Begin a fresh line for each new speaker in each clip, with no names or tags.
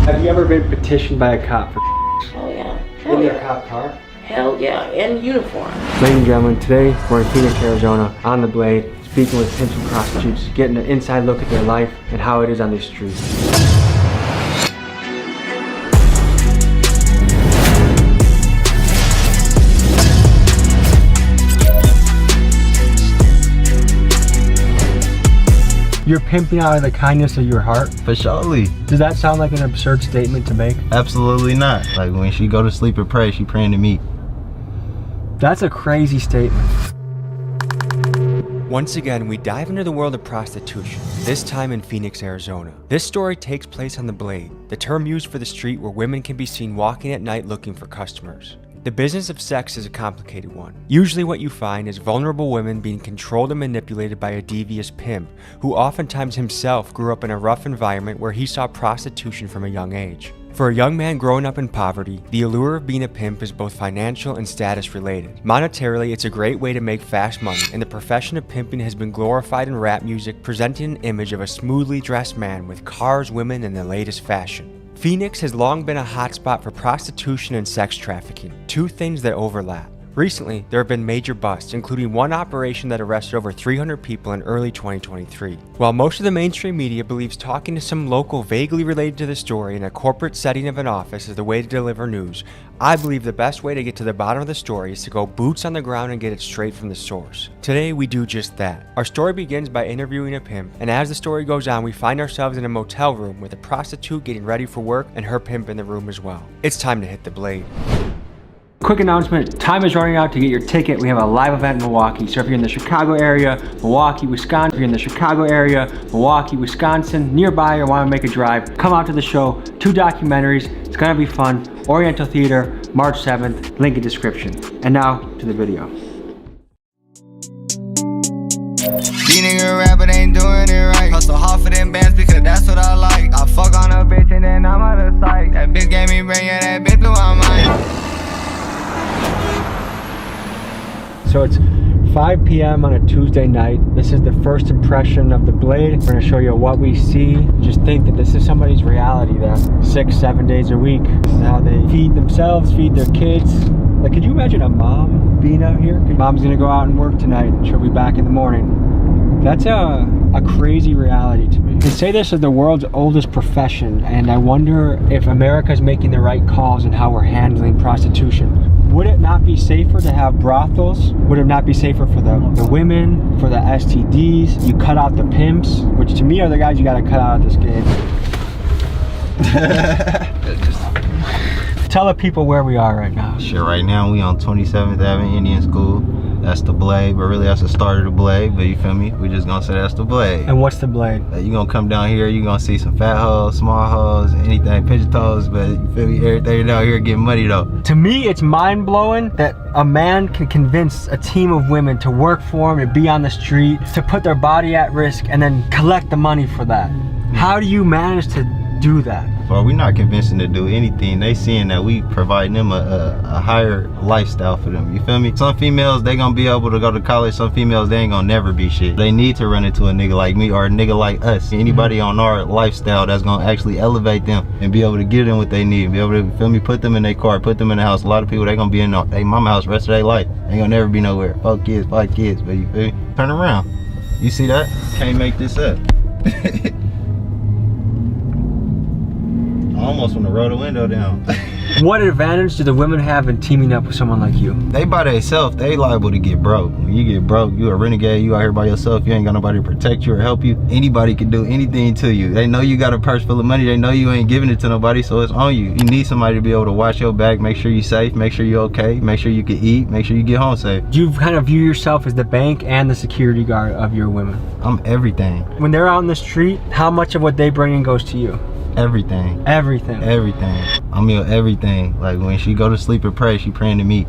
Have you ever been petitioned by a cop for
Oh yeah.
in their cop car?
Hell yeah, in uniform.
Ladies and gentlemen, today we're in Phoenix, Arizona, on the Blade, speaking with pimps and prostitutes, getting an inside look at their life and how it is on these streets. You're pimping out of the kindness of your heart?
For surely.
Does that sound like an absurd statement to make?
Absolutely not. Like when she go to sleep and pray, she praying to me.
That's a crazy statement.
Once again, we dive into the world of prostitution, this time in Phoenix, Arizona. This story takes place on the Blade, the term used for the street where women can be seen walking at night looking for customers. The business of sex is a complicated one. Usually what you find is vulnerable women being controlled and manipulated by a devious pimp, who oftentimes himself grew up in a rough environment where he saw prostitution from a young age. For a young man growing up in poverty, the allure of being a pimp is both financial and status related. Monetarily, it's a great way to make fast money, and the profession of pimping has been glorified in rap music, presenting an image of a smoothly dressed man with cars, women, and the latest fashion. Phoenix has long been a hotspot for prostitution and sex trafficking, two things that overlap. Recently, there have been major busts, including one operation that arrested over 300 people in early 2023. While most of the mainstream media believes talking to some local vaguely related to the story in a corporate setting of an office is the way to deliver news, I believe the best way to get to the bottom of the story is to go boots on the ground and get it straight from the source. Today, we do just that. Our story begins by interviewing a pimp, and as the story goes on, we find ourselves in a motel room with a prostitute getting ready for work and her pimp in the room as well. It's time to hit the Blade.
Quick announcement, time is running out to get your ticket. We have a live event in Milwaukee. So if you're in the Chicago area, Milwaukee, Wisconsin, if you're in the Chicago area, Milwaukee, Wisconsin, nearby or want to make a drive, come out to the show. 2 documentaries, it's gonna be fun. Oriental Theater, March 7th, link in description. And now to the video.
These niggas rapping ain't doing it right. Hustle hard for them bands because that's what I like. I fuck on a bitch and then I'm out of sight. That bitch gave me brain, yeah, that bitch blew my mind.
So it's 5 p.m. on a Tuesday night. This is the first impression of the Blade. We're gonna show you what we see. Just think that this is somebody's reality there. 6-7 days a week. This is how they feed themselves, feed their kids. Like, could you imagine a mom being out here? Mom's gonna go out and work tonight. She'll be back in the morning. That's a crazy reality to me. They say this is the world's oldest profession, and I wonder if America's making the right calls in how we're handling prostitution. Would it not be safer to have brothels? Would it not be safer for the women, for the STDs? You cut out the pimps, which to me are the guys you gotta cut out of this game. Tell the people where we are right now.
Shit, right now we on 27th Avenue Indian School. That's the Blade, but really that's the start of the Blade, but you feel me? We just gonna say that's the Blade.
And what's the Blade?
You gonna come down here, you gonna see some fat hoes, small hoes, anything, pigeon toes, but you feel me? Everything down here getting money though.
To me, it's mind-blowing that a man can convince a team of women to work for him, to be on the street, to put their body at risk, and then collect the money for that. How do you manage to do that?
Well, we're not convincing to do anything. They seeing that we providing them a higher lifestyle for them. You feel me? Some females, they gonna be able to go to college. Some females, they ain't gonna never be shit. They need to run into a nigga like me or a nigga like us. Anybody on our lifestyle that's gonna actually elevate them and be able to give them what they need. Be able to, feel me, put them in their car, put them in the house. A lot of people, they gonna be in their mama house the rest of their life. They ain't gonna never be nowhere. 4 kids, 5 kids, but you feel me? Turn around. You see that? Can't make this up. I almost want to roll the window down.
What advantage do the women have in teaming up with someone like you?
They by themselves, they liable to get broke. When you get broke, you a renegade, you out here by yourself, you ain't got nobody to protect you or help you. Anybody can do anything to you. They know you got a purse full of money, they know you ain't giving it to nobody, so it's on you. You need somebody to be able to watch your back, make sure you safe, make sure you're okay, make sure you can eat, make sure you get home safe.
You kind of view yourself as the bank and the security guard of your women.
I'm everything.
When they're out in the street, how much of what they bring in goes to you?
Everything.
Everything.
Everything. I mean everything. Like when she go to sleep and pray, she praying to me.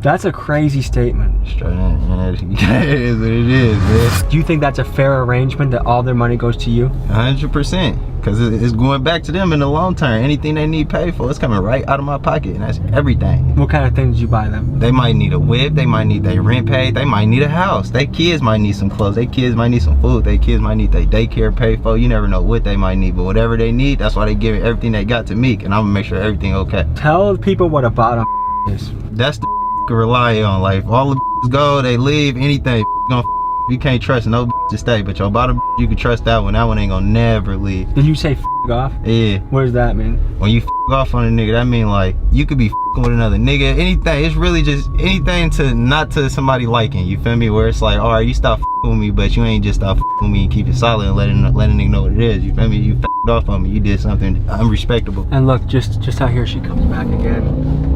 That's a crazy statement.
Straight in, it is what it is, man.
Do you think that's a fair arrangement that all their money goes to you?
100%. Because it's going back to them in the long term. Anything they need paid for, it's coming right out of my pocket, and that's everything.
What kind of things do you buy them?
They might need a whip, they might need their rent paid, they might need a house. Their kids might need some clothes, their kids might need some food, their kids might need their daycare paid for. You never know what they might need, but whatever they need, that's why they give everything they got to Meek, and I'm gonna make sure everything okay.
Tell people what a bottom is.
That's the can rely on. Like, all the go, they leave, anything gonna you can't trust no to stay, but your bottom you can trust that one ain't gonna never leave.
Did you say off?
Yeah.
What does that mean?
When you off on a nigga, that mean like you could be with another nigga, anything. It's really just anything to not to somebody liking, you feel me? Where it's like, alright, you stop with me, but you ain't just stop with me and keep it solid and letting a nigga know what it is, you feel me? You off on me, you did something unrespectable.
And look, just how here she comes back again.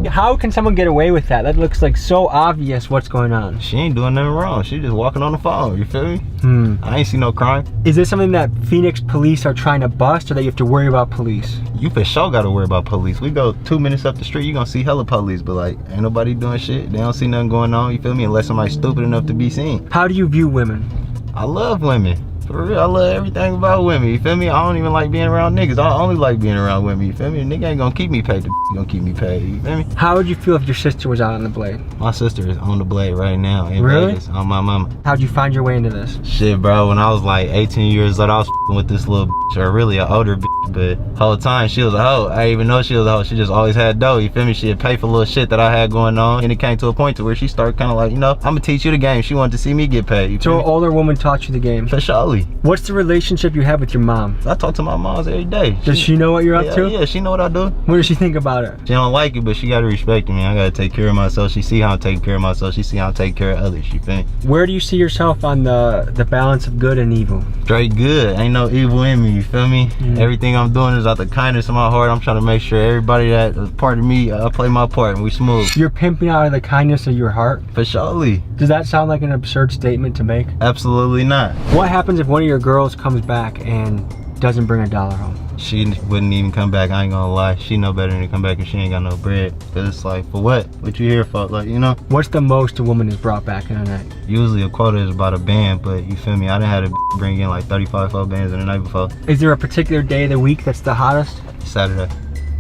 How can someone get away with that? That looks like so obvious what's going on.
She ain't doing nothing wrong. She just walking on the phone, you feel me? I ain't see no crime.
Is this something that Phoenix police are trying to bust, or that you have to worry about police?
You for sure gotta worry about police. We go 2 minutes up the street, you gonna see hella police, but like, ain't nobody doing shit. They don't see nothing going on, you feel me? Unless somebody's stupid enough to be seen.
How do you view women?
I love women. For real, I love everything about women, you feel me? I don't even like being around niggas. I only like being around women, you feel me? A nigga ain't gonna keep me paid, the gonna keep me paid, you feel me?
How would you feel if your sister was out on the blade?
My sister is on the blade right now in
Really?
Vegas, on my mama.
How'd you find your way into this?
Shit, bro, when I was like 18 years old, I was with this little bitch, or really an older bitch, but whole time she was a hoe. I didn't even know she was a hoe. She just always had dough, you feel me? She'd pay for little shit that I had going on, and it came to a point to where she started kind of like, you know, I'm gonna teach you the game. She wanted to see me get paid, you
So
feel
an
me?
older woman taught you the game.
For surely.
What's the relationship you have with your mom?
I talk to my moms every day.
Does she know what you're up to?
Yeah, she know what I do.
What does she think about it?
She don't like it, but she gotta respect me. I gotta take care of myself. She see how I'm taking care of myself. She see how I'm taking care of others, you feel me?
Where do you see yourself on the balance of good and evil?
Straight good. Ain't no evil in me, you feel me? Everything I'm doing is out the kindness of my heart. I'm trying to make sure everybody that is part of me, I play my part and we smooth.
You're pimping out of the kindness of your heart?
For surely.
Does that sound like an absurd statement to make?
Absolutely not.
What happens if one of your girls comes back and doesn't bring $1 home?
She wouldn't even come back, I ain't gonna lie. She know better than to come back if she ain't got no bread. Cause it's like, for what? What you here for? Like, you know?
What's the most a woman has brought back in a night?
Usually a quota is about a band, but you feel me? I done had to bring in like 35 bands in the night before.
Is there a particular day of the week that's the hottest?
Saturday.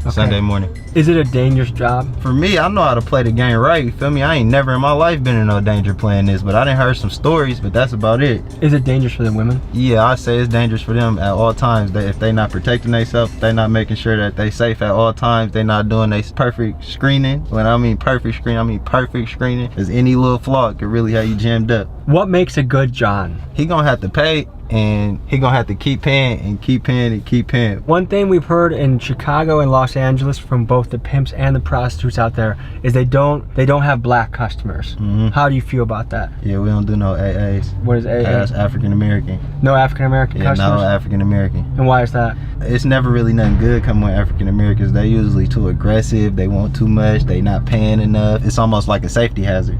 Okay.
Sunday morning.
Is it a dangerous job?
For me, I know how to play the game right, you feel me? I ain't never in my life been in no danger playing this, but I done heard some stories, but that's about it.
Is it dangerous for the women?
Yeah, I say it's dangerous for them at all times. If they not protecting themselves, if they not making sure that they safe at all times, they not doing their perfect screening. When I mean perfect screening, I mean perfect screening. Cause any little flaw could really have you jammed up.
What makes a good John?
He gonna have to pay, and he gonna have to keep paying and keep paying and keep paying.
One thing we've heard in Chicago and Los Angeles from both the pimps and the prostitutes out there is they don't have black customers. How do you feel about that?
Yeah, we don't do no AAs.
What is AA?
That's African American.
No African American
Yeah,
customers?
no African American.
And why is that?
It's never really nothing good coming with African Americans. They usually too aggressive, they want too much, they not paying enough. It's almost like a safety hazard.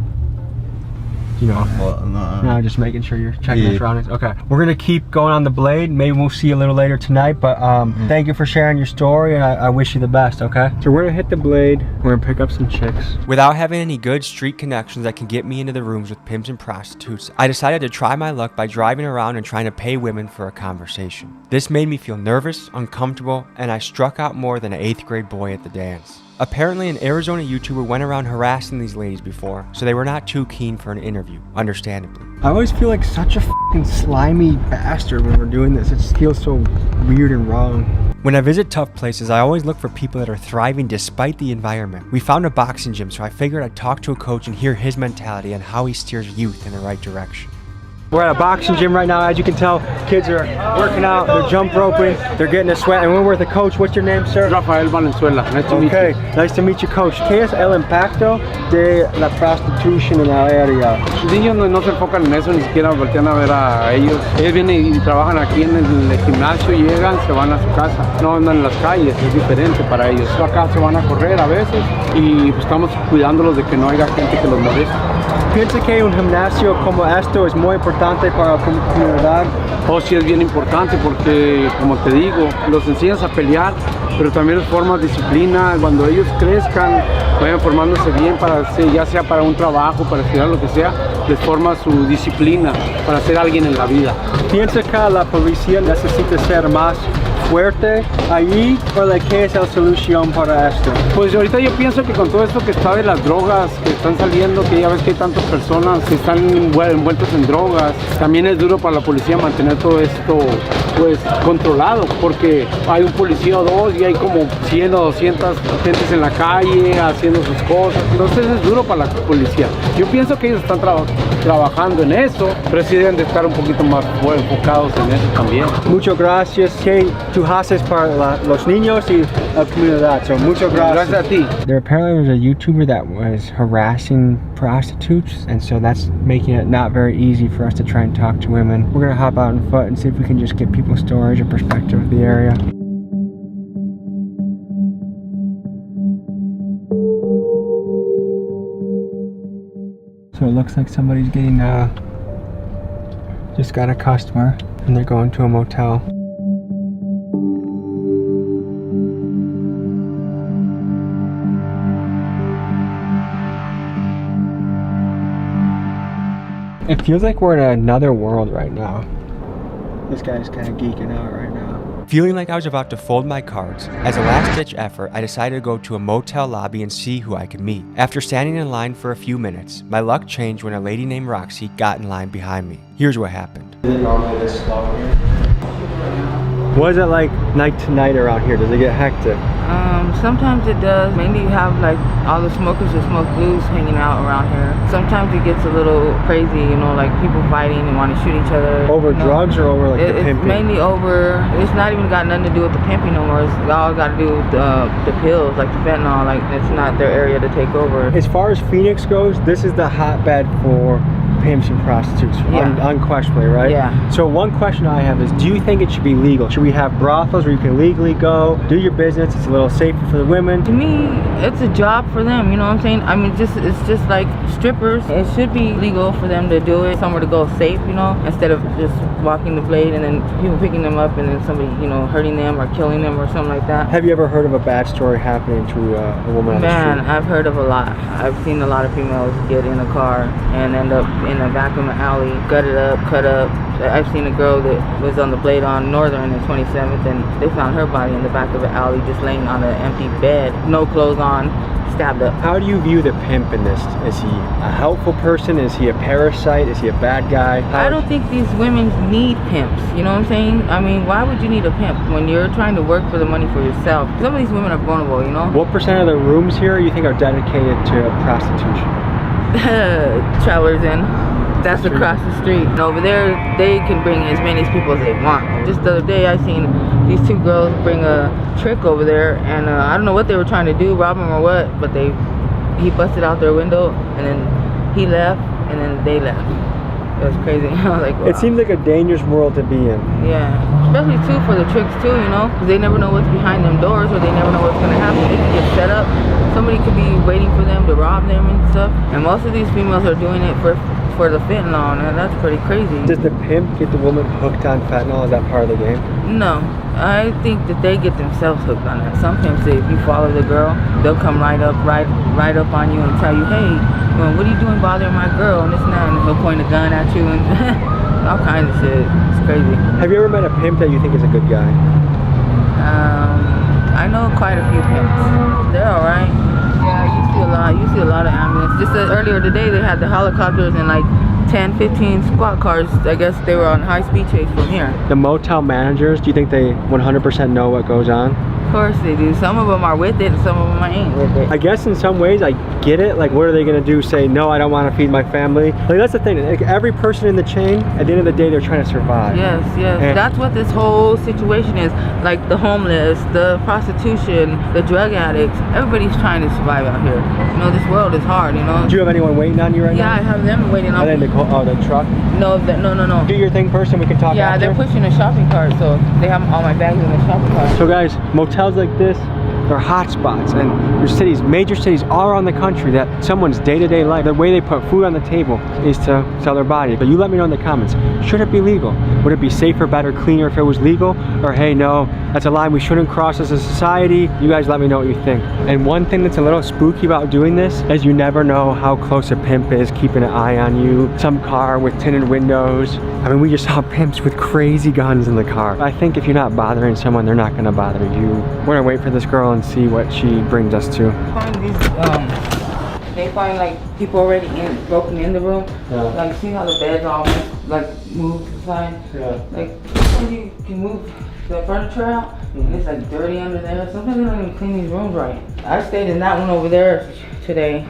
You know,
Well,
no, just making sure you're checking
Yeah.
your surroundings. Okay, we're gonna keep going on the blade. Maybe we'll see you a little later tonight, but thank you for sharing your story, and I wish you the best, okay? So we're gonna hit the blade, we're gonna pick up some chicks.
Without having any good street connections that can get me into the rooms with pimps and prostitutes, I decided to try my luck by driving around and trying to pay women for a conversation. This made me feel nervous, uncomfortable, and I struck out more than an 8th grade boy at the dance. Apparently, an Arizona YouTuber went around harassing these ladies before, so they were not too keen for an interview, understandably.
I always feel like such a fucking slimy bastard when we're doing this. It just feels so weird and wrong.
When I visit tough places, I always look for people that are thriving despite the environment. We found a boxing gym, so I figured I'd talk to a coach and hear his mentality and how he steers youth in the right direction.
We're at a boxing gym right now. As you can tell, kids are working out, they're jump roping, they're getting a sweat. And we're with the coach. What's your name, sir?
Rafael Valenzuela. Nice to meet you.
Okay, nice to meet you, coach. ¿Qué es el impacto de la prostitution en la área?
Los niños no se enfocan en eso, ni siquiera voltean a ver a ellos. Ellos vienen y trabajan aquí en el gimnasio, llegan, se van a su casa. No andan en las calles, es diferente para ellos. Acá se van a correr a veces y pues, estamos cuidándolos de que no haya gente que los moleste.
piensa que un gimnasio como esto es muy importante para la comunidad?
Oh, sí, es bien importante porque, como te digo, los enseñas a pelear, pero también les formas disciplina. Cuando ellos crezcan, vayan formándose bien, ya sea para un trabajo, para estudiar, lo que sea, les forma su disciplina para ser alguien en la vida.
¿Piensa que la policía necesita ser más fuerte allí o qué es la solución para esto?
Pues ahorita yo pienso que con todo esto que está de las drogas que están saliendo, que ya ves que hay tantas personas que están envueltas en drogas, también es duro para la policía mantener todo esto pues controlado, porque hay un policía o dos y hay como 100 o 200 gentes en la calle haciendo sus cosas, entonces es duro para la policía. Yo pienso que ellos están trabajando en eso, pero sí deben de estar un poquito más enfocados en eso también.
Muchas gracias. ¿Qué tú haces para los niños y la comunidad? So, muchas gracias.
Gracias a ti.
There apparently was a YouTuber that was harassing prostitutes, and so that's making it not very easy for us to try and talk to women. We're gonna hop out on foot and see if we can just get people's stories or perspective of the area. So it looks like somebody's getting just got a customer and they're going to a motel. It feels like we're in another world right now. This guy's kind of geeking out right now.
Feeling like I was about to fold my cards, as a last-ditch effort, I decided to go to a motel lobby and see who I could meet. After standing in line for a few minutes, my luck changed when a lady named Roxy got in line behind me. Here's what happened.
Is it normally this slow here? What is it like night to night around here? Does it get hectic?
Sometimes it does. Mainly you have like all the smokers that smoke blues hanging out around here. Sometimes it gets a little crazy, you know, like people fighting and want to shoot each other.
Over drugs or over like the pimping?
It's mainly over, it's not even got nothing to do with the pimping no more. It's all got to do with the pills, like the fentanyl, like it's not their area to take over.
As far as Phoenix goes, this is the hotbed for pimps and prostitutes, unquestionably, right?
Yeah.
So one question I have is, do you think it should be legal? Should we have brothels where you can legally go, do your business, it's a little safer for the women?
To me, it's a job for them, you know what I'm saying? I mean, it's just like strippers. It should be legal for them to do it, somewhere to go safe, you know, instead of just walking the blade and then people picking them up and then somebody, you know, hurting them or killing them or something like that.
Have you ever heard of a bad story happening to a woman on the
Man,
street?
I've heard of a lot. I've seen a lot of females get in a car and end up in the back of an alley, gutted up, cut up. I've seen a girl that was on the blade on Northern and 27th, and they found her body in the back of an alley just laying on an empty bed, no clothes on, stabbed up.
How do you view the pimp in this? Is he a helpful person? Is he a parasite? Is he a bad guy?
I don't think these women need pimps, you know what I'm saying? I mean, why would you need a pimp when you're trying to work for the money for yourself? Some of these women are vulnerable, you know?
What percent of the rooms here you think are dedicated to prostitution?
Travelers in. That's across the street. And over there, they can bring as many people as they want. Just the other day, I seen these two girls bring a trick over there, and I don't know what they were trying to do, rob him or what, but he busted out their window, and then he left, and then they left. It was crazy. I was like, wow.
It seems like a dangerous world to be in.
Yeah, especially too for the tricks too, you know, because they never know what's behind them doors, or they never know what's gonna happen. They can get set up. Somebody could be waiting for them to rob them and stuff. And most of these females are doing it for the fentanyl, and that's pretty crazy.
Does the pimp get the woman hooked on fentanyl? Is that part of the game?
No, I think that they get themselves hooked on it. Some pimps say if you follow the girl, they'll come right up on you and tell you, hey, well, what are you doing bothering my girl and this and that, and he'll point a gun at you and all kinds of shit. It's crazy.
Have you ever met a pimp that you think is a good guy?
I know quite a few pimps. They're all right. Yeah, you see a lot of ambulance. Just earlier today, they had the helicopters and like 10, 15 squad cars. I guess they were on high-speed chase from here.
The motel managers, do you think they 100% know what goes on?
Of course they do. Some of them are with it and some of them ain't with it.
I guess in some ways I get it. Like, what are they gonna do? Say, no, I don't want to feed my family? Like, that's the thing. Like, every person in the chain, at the end of the day, they're trying to survive.
Yes, yes.
And
that's what this whole situation is. Like the homeless, the prostitution, the drug addicts. Everybody's trying to survive out here. You know, this world is hard, you know.
Do you have anyone waiting on you right now?
Yeah, I have them waiting on me.
The truck?
No, no.
Do your thing first and we can talk
Yeah,
after?
they're pushing a shopping cart, so they have all my bags in the shopping cart.
So guys, motels like this, They're hot spots, and there's cities, major cities all around the country that someone's day-to-day life, the way they put food on the table is to sell their body. But you let me know in the comments, should it be legal? Would it be safer, better, cleaner if it was legal? Or hey, no, that's a line we shouldn't cross as a society? You guys let me know what you think. And one thing that's a little spooky about doing this is you never know how close a pimp is keeping an eye on you. Some car with tinted windows. I mean, we just saw pimps with crazy guns in the car. I think if you're not bothering someone, they're not gonna bother you. We're gonna wait for this girl and see what she brings us to.
They find like people already broken in the room.
Yeah.
Like see how the bed's all like moved aside.
Yeah.
Like sometimes you can move the furniture out and it's like dirty under there. Sometimes they don't even clean these rooms right. I stayed in that one over there today,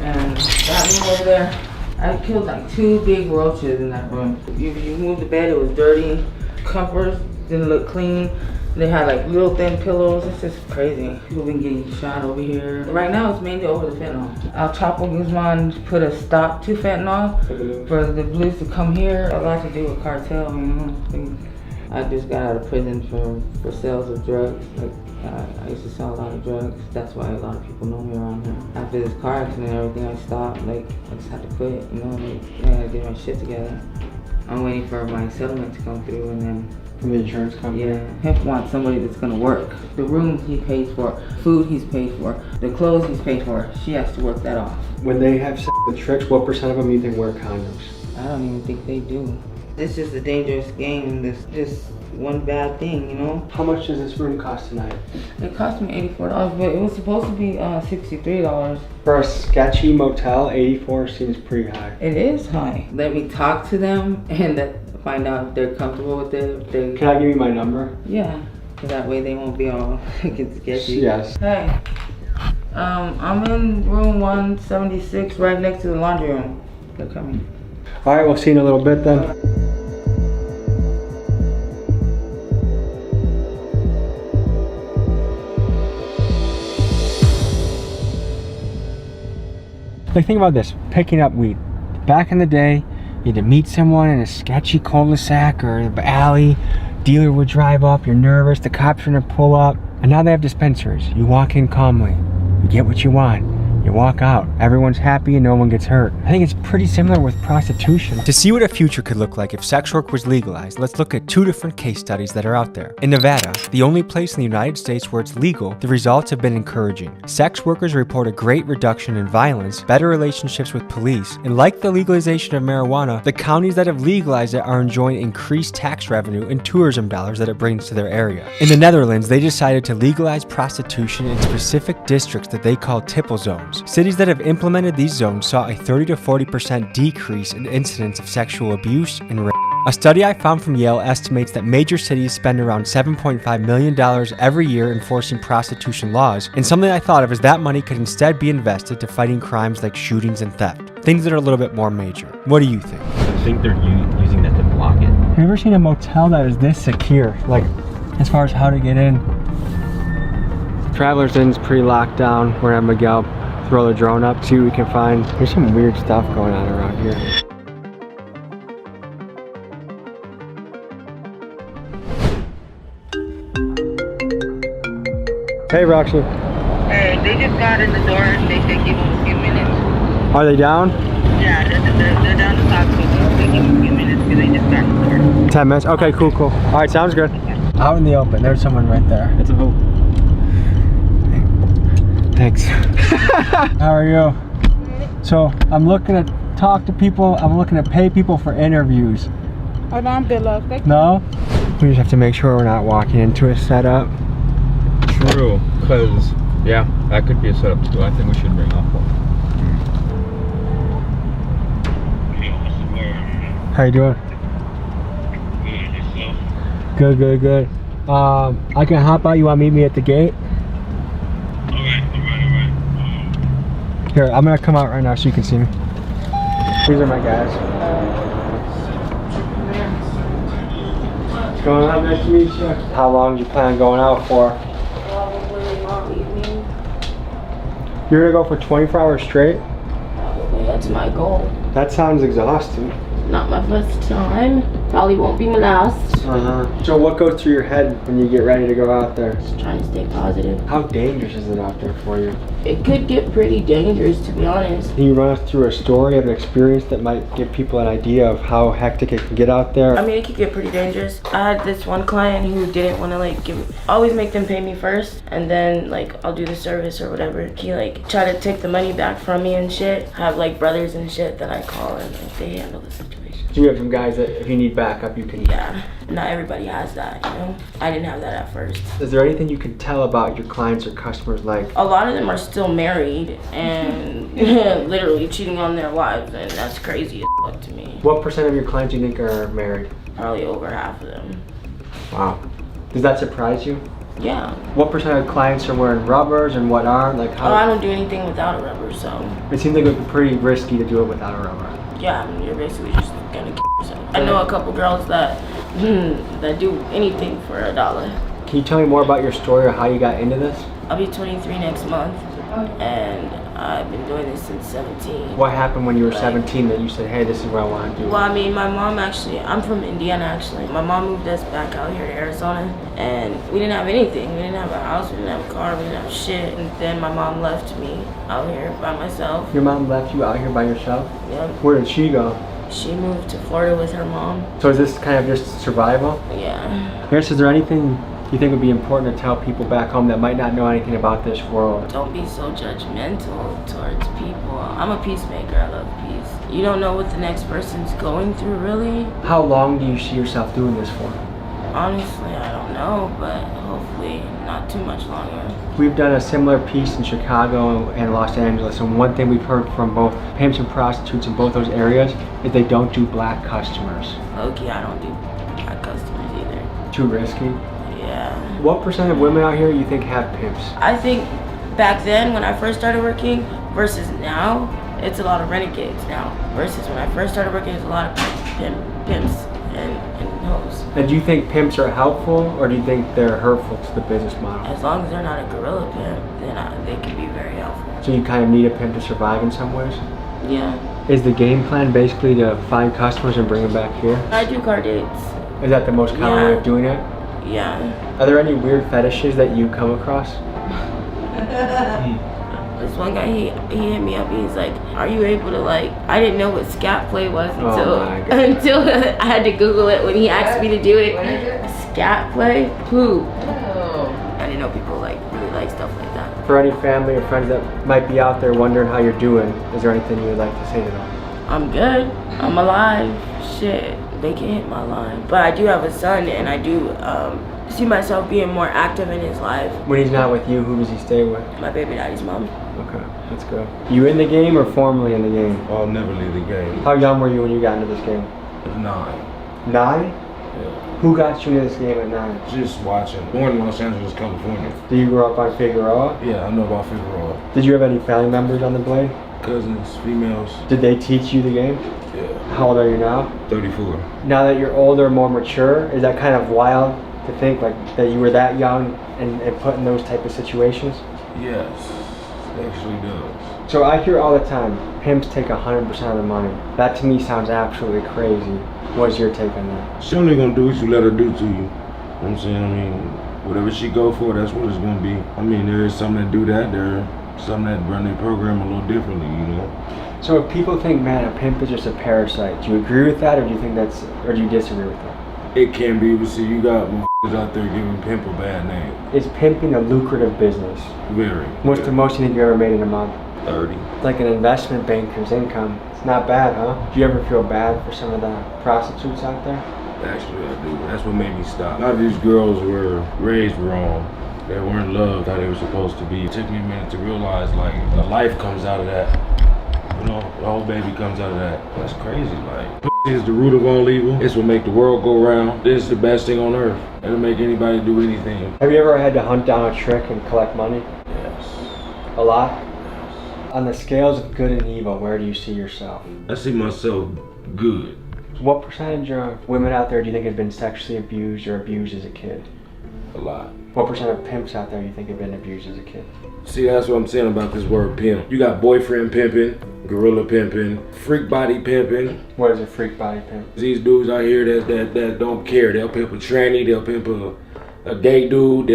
and that room over there, I killed like 2 big roaches in that room. You moved the bed, it was dirty. Covers didn't look clean. They had like little thin pillows. It's just crazy. People been getting shot over here. Right now it's mainly over the fentanyl. El Chapo Guzman put a stop to fentanyl for the blues to come here. A lot to do with cartel, you know. I just got out of prison for sales of drugs. Like I used to sell a lot of drugs. That's why a lot of people know me around here. After this car accident and everything, I stopped. Like I just had to quit, you know. Like, I had to get my shit together. I'm waiting for my settlement to come through and then.
From the insurance company?
Yeah, Hemp wants somebody that's gonna work. The room he pays for, food he's paid for, the clothes he's paid for. She has to work that off.
When they have sex with tricks, what % of them you think wear condoms?
I don't even think they do. It's just a dangerous game. This just one bad thing, you know?
How much does this room cost tonight?
It cost me $84, but it was supposed to be $63.
For a sketchy motel, 84 seems pretty high.
It is high. Let me talk to them and find out if they're comfortable with it.
Can I give you my number?
Yeah, so that way they won't be all sketchy.
Yes.
Hey, I'm in room 176, right next to the laundry room. They're coming.
All right, we'll see you in a little bit then. Like, think about this, picking up weed. Back in the day, you had to meet someone in a sketchy cul-de-sac or alley. Dealer would drive up, you're nervous, the cops are gonna pull up. And now they have dispensaries. You walk in calmly, you get what you want. You walk out, everyone's happy and no one gets hurt. I think it's pretty similar with prostitution.
To see what a future could look like if sex work was legalized, let's look at 2 different case studies that are out there. In Nevada, the only place in the United States where it's legal, the results have been encouraging. Sex workers report a great reduction in violence, better relationships with police, and like the legalization of marijuana, the counties that have legalized it are enjoying increased tax revenue and tourism dollars that it brings to their area. In the Netherlands, they decided to legalize prostitution in specific districts that they call tipple zones. Cities that have implemented these zones saw a 30 to 40% decrease in incidents of sexual abuse and rape. A study I found from Yale estimates that major cities spend around $7.5 million every year enforcing prostitution laws, and something I thought of is that money could instead be invested to fighting crimes like shootings and theft, things that are a little bit more major. What do you think?
I think they're using that to block it.
Have you ever seen a motel that is this secure? Like, as far as how to get in? Travelers Inn's pretty locked down. We're gonna have Miguel throw the drone up, see what we can find. There's some weird stuff going on around here. Hey, Roxy.
Hey, they just got in the door and they said give them a few minutes.
Are they down?
Yeah, they're down the top, so they give them a few minutes because they just got in the door.
10 minutes? Okay, cool. All right, sounds good. Out in the open, there's someone right there.
It's a hope.
Thanks. How are you? So I'm looking to talk to people. I'm looking to pay people for interviews.
I don't bill up.
No? We just have to make sure we're not walking into a setup.
True, because, yeah, that could be a setup too. I think we should bring off one.
How you doing? Good. I can hop out. You want to meet me at the gate? Here, I'm gonna come out right now so you can see me. These are my guys. What's going on? Nice to meet you. How long do you plan on going out for?
Probably all evening.
You're gonna go for 24 hours straight?
Probably, that's my goal.
That sounds exhausting.
Not my first time. Probably won't be my last.
So what goes through your head when you get ready to go out there?
Just trying to stay positive.
How dangerous is it out there for you?
It could get pretty dangerous, to be honest.
Can you run us through a story of an experience that might give people an idea of how hectic it can get out there?
I mean, it could get pretty dangerous. I had this one client who didn't want to always make them pay me first, and then I'll do the service or whatever. He try to take the money back from me and shit. I have brothers and shit that I call and they handle the situation.
So you have some guys that if you need backup, you can.
Yeah, not everybody has that, you know. I didn't have that at first.
Is there anything you can tell about your clients or customers
A lot of them are still married and literally cheating on their wives, and that's crazy as fuck to me.
What % of your clients do you think are married?
Probably over half of them.
Wow. Does that surprise you?
Yeah.
What % of clients are wearing rubbers and what aren't?
I don't do anything without a rubber, so.
It seems like it would be pretty risky to do it without a rubber.
Yeah, I mean, you're basically just gonna kill yourself. I know a couple girls that do anything for $1.
Can you tell me more about your story or how you got into this?
I'll be 23 next month, and I've been doing this since 17.
What happened when you were 17 that you said, hey, this is what I want to do?
Well, I mean, my mom I'm from Indiana actually. My mom moved us back out here to Arizona, and we didn't have anything. We didn't have a house, we didn't have a car, we didn't have shit. And then my mom left me out here by myself.
Your mom left you out here by yourself?
Yep.
Where did she go?
She moved to Florida with her mom.
So is this kind of just survival?
Yeah.
Harris, is there anything you think would be important to tell people back home that might not know anything about this world?
Don't be so judgmental towards people. I'm a peacemaker, I love peace. You don't know what the next person's going through, really.
How long do you see yourself doing this for?
Honestly, I don't know, but hopefully not too much longer.
We've done a similar piece in Chicago and Los Angeles, and one thing we've heard from both pimps and prostitutes in both those areas is they don't do black customers.
Okay, I don't do black customers either.
Too risky?
Yeah.
What % of women out here you think have pimps?
I think back then when I first started working versus now, it's a lot of renegades now. Versus when I first started working, it's a lot of pimps and hoes.
And do you think pimps are helpful, or do you think they're hurtful to the business model?
As long as they're not a gorilla pimp, then they can be very helpful.
So you kind of need a pimp to survive in some ways?
Yeah.
Is the game plan basically to find customers and bring them back here?
I do car dates.
Is that the most common way of doing it?
Yeah.
Are there any weird fetishes that you come across?
This one guy, he hit me up. He's like, "Are you able to I didn't know what scat play was until I had to Google it when he asked me to do it. Scat play? Who? I didn't know people really like stuff like that.
For any family or friends that might be out there wondering how you're doing, is there anything you would like to say to them?
I'm good. I'm alive. Shit, they can hit my line. But I do have a son, and I do see myself being more active in his life.
When he's not with you, who does he stay with?
My baby daddy's mom.
Okay, that's good. You in the game or formerly in the game?
I'll never leave the game.
How young were you when you got into this game?
9.
9?
Yeah.
Who got you into this game at 9?
Just watching. Born in Los Angeles, California.
Did you grow up on Figueroa?
Yeah, I know about Figueroa.
Did you have any family members on the blade?
Cousins, females.
Did they teach you the game?
Yeah.
How old are you now?
34.
Now that you're older, more mature, is that kind of wild to think that you were that young and put in those type of situations?
Yes, it actually does.
So I hear all the time, pimps take 100% of the money. That to me sounds absolutely crazy. What's your take on that?
She only gonna do what you let her do to you. You know what I'm saying? I mean, whatever she go for, that's what it's gonna be. I mean, there is some that do that. There are some that run their program a little differently, you know?
So if people think, man, a pimp is just a parasite, do you agree with that, or do you disagree with that?
It can be, but see, you got motherfuckers out there giving pimp a bad name.
Is pimping a lucrative business?
Very.
What's the most you think you ever made in a month?
30.
It's like an investment banker's income. It's not bad, huh? Do you ever feel bad for some of the prostitutes out there?
Actually, I do. That's what made me stop. A lot of these girls were raised wrong. They weren't loved how they were supposed to be. It took me a minute to realize, a life comes out of that. You know, the whole baby comes out of that. That's crazy. Pussy is the root of all evil. It's what make the world go round. This is the best thing on earth. It'll make anybody do anything.
Have you ever had to hunt down a trick and collect money?
Yes.
A lot? On the scales of good and evil, where do you see yourself?
I see myself good.
What percentage of women out there do you think have been sexually abused or abused as a kid?
A lot.
What percent of pimps out there you think have been abused as a kid?
See, that's what I'm saying about this word pimp. You got boyfriend pimping, gorilla pimping, freak body pimping.
What is a freak body pimp?
These dudes out here that don't care. They'll pimp a tranny, they'll pimp a gay dude,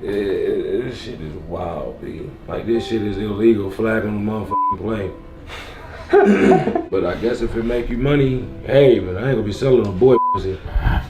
this shit is wild, B. Like, this shit is illegal, flag on the motherfucking plane. But I guess if it make you money, hey, man, I ain't gonna be selling a boy pussy.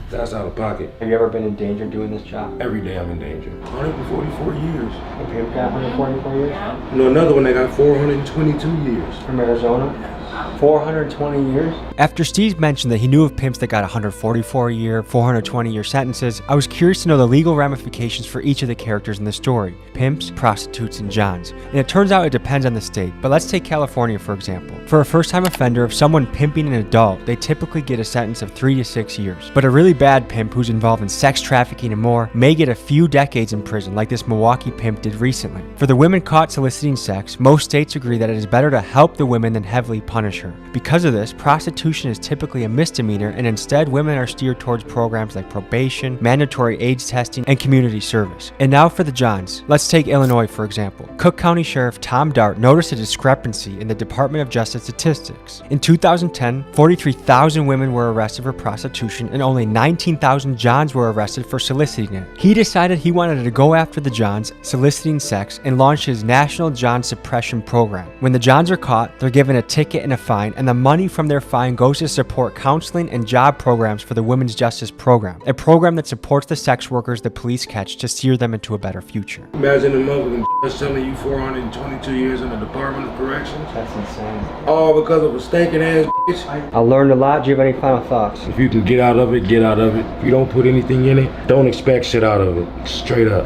That's out of pocket.
Have you ever been in danger doing this job?
Every day I'm in danger. 144 years.
A pimp got 144 years?
You know, another one that got 422 years.
From Arizona? 420 years?
After Steve mentioned that he knew of pimps that got 144-year, 420-year sentences, I was curious to know the legal ramifications for each of the characters in the story: pimps, prostitutes, and johns. And it turns out it depends on the state, but let's take California for example. For a first-time offender, if someone pimping an adult, they typically get a sentence of 3 to 6 years. But a really bad pimp who's involved in sex trafficking and more may get a few decades in prison, like this Milwaukee pimp did recently. For the women caught soliciting sex, most states agree that it is better to help the women than heavily punish her. Because of this, prostitution is typically a misdemeanor, and instead women are steered towards programs like probation, mandatory AIDS testing, and community service. And now for the johns. Let's take Illinois for example. Cook County Sheriff Tom Dart noticed a discrepancy in the Department of Justice statistics. In 2010, 43,000 women were arrested for prostitution and only 19,000 johns were arrested for soliciting it. He decided he wanted to go after the johns soliciting sex and launched his National John Suppression Program. When the johns are caught, they're given a ticket and a fine, and the money from their fine goes to support counseling and job programs for the Women's Justice Program, a program that supports the sex workers the police catch to steer them into a better future.
Imagine a motherfucking telling you 422 years in the Department of Corrections.
That's insane.
All because of a stinking ass bitch.
I learned a lot. Do you have any final thoughts?
If you can get out of it, get out of it. If you don't put anything in it, don't expect shit out of it. Straight up.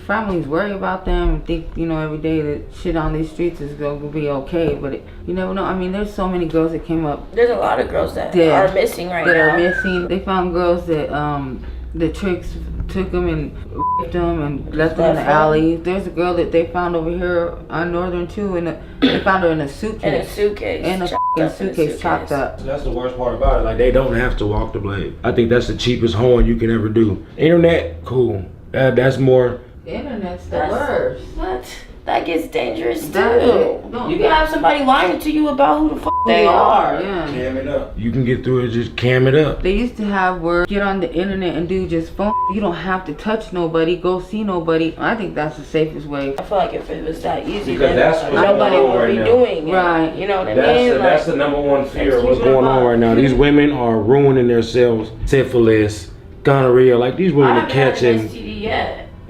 Families worry about them and think, you know, every day that shit on these streets is going to be okay, but you never know. I mean, there's so many girls that came up.
There's a lot of girls that are missing right now.
That are missing. They found girls that the tricks took them and raped them and left them in the alley. There's a girl that they found over here on Northern too, and they found her in a suitcase.
In a suitcase.
In a fucking suitcase chopped up.
That's the worst part about it. Like, they don't have to walk the blade. I think that's the cheapest hoeing you can ever do. Internet, cool. That's more.
Internet's the worst.
What? That gets dangerous too. You can have somebody lying to you about who the fuck they are.
Yeah.
Cam it up. You can get through it, just cam it up.
They used to have where get on the internet and do just phone. You don't have to touch nobody, go see nobody. I think that's the safest way.
I feel like if it was that easy,
because that's what
nobody would be doing it.
Right.
You know what I mean?
That's the number one fear of what's going on right now. These women are ruining themselves. Syphilis, gonorrhea. Like, these women are catching.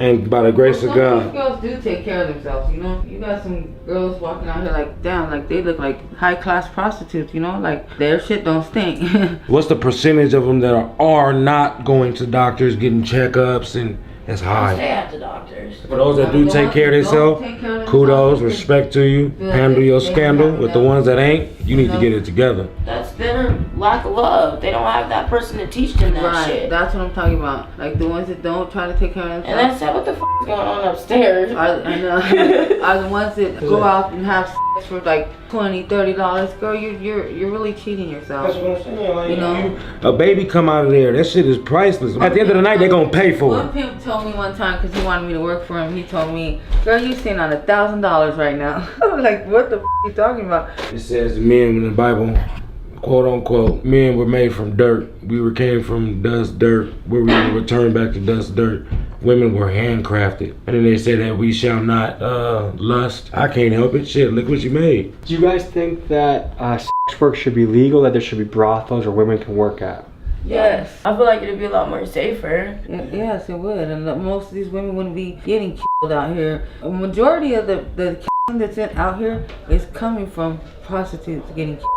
And by the grace of God.
These girls do take care of themselves, you know. You got some girls walking out here like, damn, like they look like high-class prostitutes, you know, like their shit don't stink.
What's the percentage of them that are not going to doctors, getting checkups, and it's high.
Stay at the doctors.
For those that do take care of themselves, kudos, respect to you. Handle your scandal. With the ones that ain't, you need to get it together.
That's their lack of love. They don't have that person to teach them that shit.
That's what I'm talking about. Like the ones that don't try to take care of themselves.
And that's what the f is going on upstairs.
Are the ones that go out and have sex for like $20-$30. Girl, you're really cheating yourself.
That's what I'm saying. Like,
you know,
a baby come out of there, that shit is priceless. At the end of the night, they're gonna pay for it.
One pimp told me one time, because he wanted me to work for him, he told me, girl, you sitting on $1,000 right now. I was like, what the f are you talking about?
It says men in the Bible, quote unquote, men were made from dirt. We came from dust, dirt, where we will return back to dust, dirt. Women were handcrafted. And then they said that we shall not lust. I can't help it. Shit, look what you made.
Do you guys think that sex work should be legal, that there should be brothels where women can work at?
Yes. I feel like it'd be a lot more safer.
Yes, it would. And most of these women wouldn't be getting killed out here. A majority of the killing that's out here is coming from prostitutes getting killed.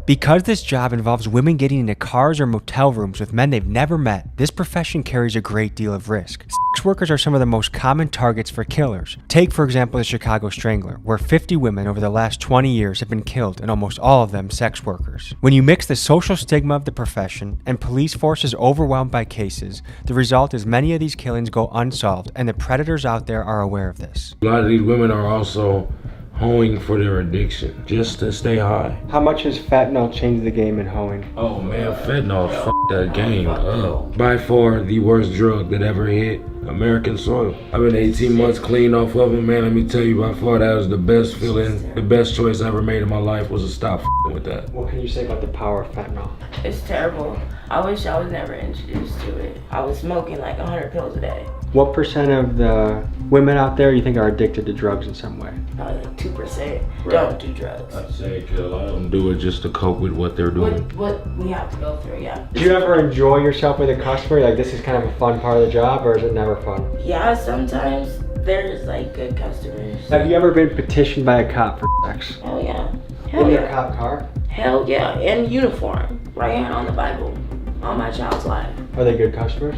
Because this job involves women getting into cars or motel rooms with men they've never met, this profession carries a great deal of risk. Sex workers are some of the most common targets for killers. Take, for example, the Chicago Strangler, where 50 women over the last 20 years have been killed, and almost all of them sex workers. When you mix the social stigma of the profession and police forces overwhelmed by cases, the result is many of these killings go unsolved, and the predators out there are aware of this.
A lot of these women are also hoeing for their addiction, just to stay high.
How much has fentanyl changed the game in hoeing?
Oh man, fentanyl f***ed that game up. By far the worst drug that ever hit American soil. I've been 18 months clean off of it, man. Let me tell you, by far that was the best feeling. The best choice I ever made in my life was to stop f***ing with that.
What can you say about the power of fentanyl?
It's terrible. I wish I was never introduced to it. I was smoking like 100 pills a day.
What percent of the women out there you think are addicted to drugs in some way?
Probably like 2% don't do drugs.
I'd say a lot of them do it just to cope with what they're doing.
What we have to go through, yeah.
Do you ever enjoy yourself with a customer? Like this is kind of a fun part of the job, or is it never fun?
Yeah, sometimes there's like good customers.
Have you ever been petitioned by a cop for sex?
Hell yeah. Hell
In
yeah.
your cop car?
Hell yeah. In uniform. Right here on the Bible. On my child's life.
Are they good customers?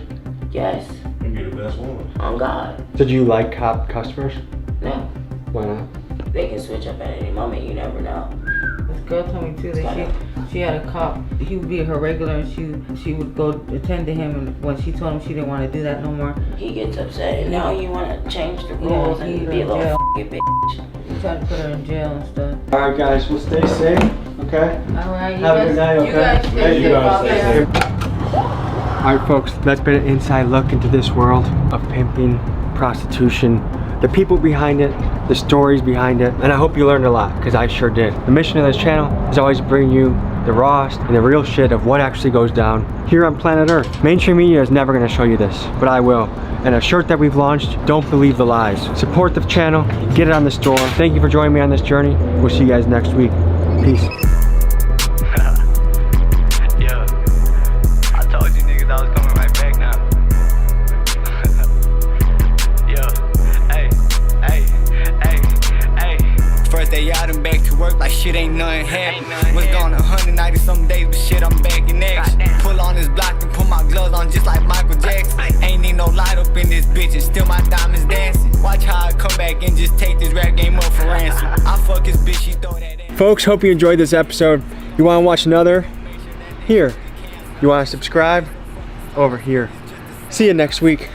Yes.
You be the best woman.
On God.
Did you like cop customers?
No.
Why not?
They can switch up at any moment, you never know.
This girl told me too that she had a cop. He would be her regular, and she would go attend to him. And when she told him she didn't want to do that no more,
He gets upset and now you want to change the rules and be a little f***ing bitch.
he tried to put her in jail and stuff.
Alright guys, we'll stay safe, okay?
All right,
Have a good night, okay?
You guys stay safe out there.
Alright folks, that's been an inside look into this world of pimping, prostitution, the people behind it, the stories behind it, and I hope you learned a lot, because I sure did. The mission of this channel is always to bring you the rawest and the real shit of what actually goes down here on planet Earth. Mainstream media is never going to show you this, but I will. And a shirt that we've launched, don't believe the lies. Support the channel, get it on the store. Thank you for joining me on this journey. We'll see you guys next week. Peace.
Shit ain't nothing happened. Was gone 190 some days, but shit, I'm back in action. Pull on this block and put my gloves on just like Michael Jackson. Ain't need no light up in this bitch and still my diamonds dancing. Watch how I come back and just take this rap game up for ransom. I fuck his bitch, she throw that ass.
Folks, hope you enjoyed this episode. You want to watch another? Here. You want to subscribe? Over here. See you next week.